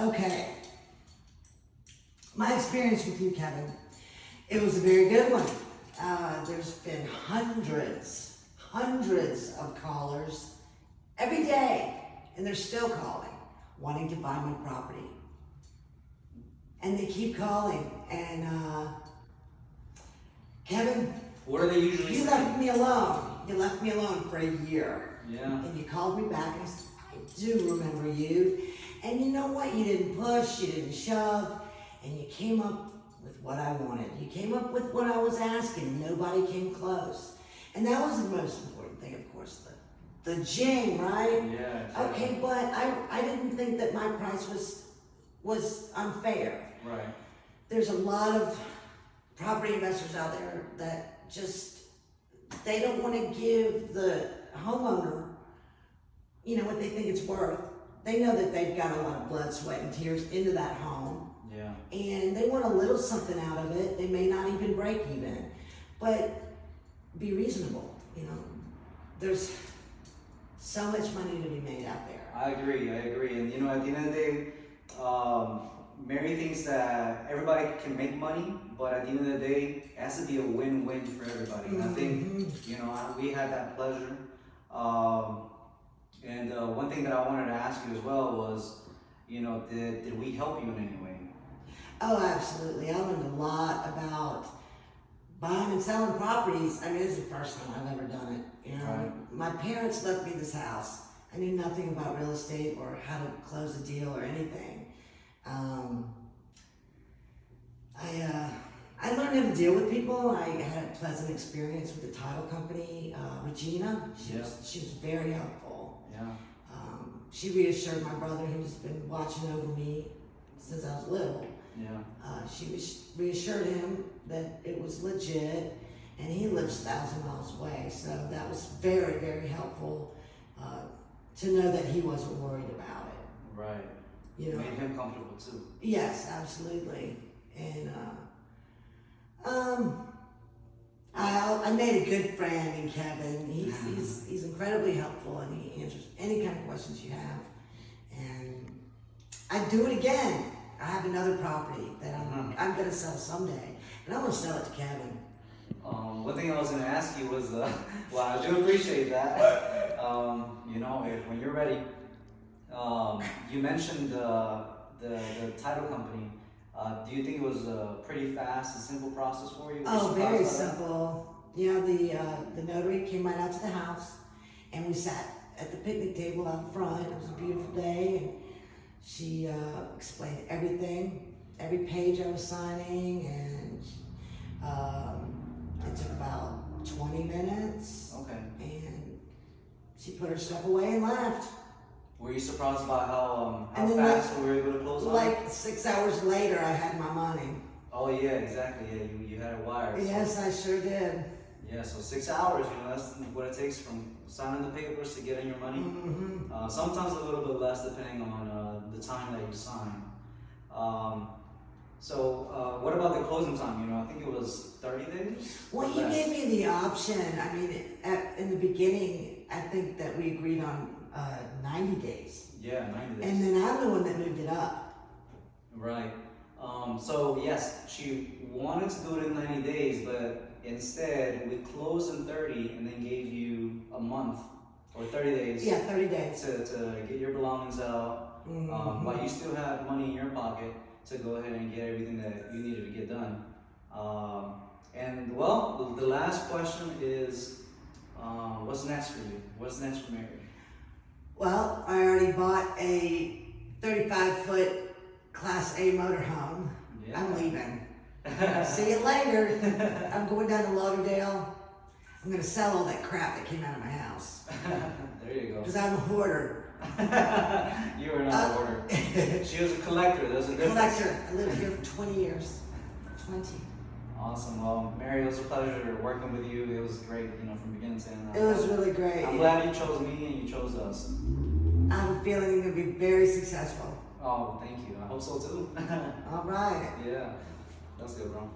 Okay. My experience with you, Kevin, it was a very good one. There's been hundreds of callers every day, and they're still calling, wanting to buy my property. And they keep calling, and Kevin, What are they usually you saying? left me alone. You left me alone for a year. Yeah. And you called me back, and I said, I do remember you. And you know what? You didn't push, you didn't shove, and you came up with what I wanted. You came up with what I was asking. Nobody came close. And that was the most important thing, of course, the gym, right? Yeah. Exactly. Okay, but I didn't think that my price was unfair. Right. There's a lot of property investors out there that just, they don't want to give the homeowner, you know, what they think it's worth. They know that they've got a lot of blood, sweat, and tears into that home. Yeah. And they want a little something out of it. They may not even break even, but be reasonable, you know. There's so much money to be made out there. I agree. And you know, at the end of the day, Mary thinks that everybody can make money, but at the end of the day, it has to be a win-win for everybody. And I think, you know, we had that pleasure. And one thing that I wanted to ask you as well was, you know, did we help you in any way? Oh, absolutely. I learned a lot about buying and selling properties. I mean, this is the first time I've ever done it. You know, Right. My parents left me this house. I knew nothing about real estate or how to close a deal or anything. I learned how to deal with people. I had a pleasant experience with the title company, Regina. She was very helpful. Yeah. She reassured my brother, who's been watching over me since I was little. Yeah. She reassured him that it was legit, and he lives 1,000 miles away, so that was very, very helpful to know that he wasn't worried about it. Right. You know. Made him comfortable too. Yes, absolutely. And I made a good friend in Kevin. He's incredibly helpful, and he answers any kind of questions you have. And I'd do it again. I have another property that I'm going to sell someday, and I'm going to sell it to Kevin. One thing I was going to ask you was, well, I do appreciate that. You know, when you're ready, you mentioned the title company. Do you think it was a pretty fast and simple process for you? Oh, very simple. You know, the notary came right out to the house, and we sat at the picnic table out front. It was a beautiful day, and she explained everything, every page I was signing, and it took about 20 minutes. Okay. And she put her stuff away and left. Were you surprised by how fast we were able to close on? Like 6 hours later, I had my money. Oh yeah, exactly. Yeah, you had it wired. Yes, I sure did. Yeah, so 6 hours. You know, that's what it takes from signing the papers to getting your money. Sometimes a little bit less, depending on the time that you sign. So what about the closing time? You know, I think it was 30 days. Well, you gave me the option. I mean, in the beginning, I think that we agreed on 90 days. Yeah, 90 days. And then I'm the one that moved it up. Right. So yes, she wanted to do it in 90 days, but instead we closed in 30 and then gave you a month or 30 days. Yeah, 30 days. To get your belongings out, while you still have money in your pocket to go ahead and get everything that you needed to get done. And well, the last question is, what's next for you? What's next for Mary? Well, I already bought a 35-foot Class A motorhome. Yeah. I'm leaving. See you later. I'm going down to Lauderdale. I'm going to sell all that crap that came out of my house. There you go. Because I'm a hoarder. You are not a hoarder. She was a collector. There's a difference. Collector. I lived here for 20 years. 20. Awesome. Well, Mary, it was a pleasure working with you. It was great, you know, from beginning to end. It was really great. I'm glad you chose me and you chose us. I have a feeling you're going to be very successful. Oh, thank you. I hope so too. All right. Yeah. That's good, bro.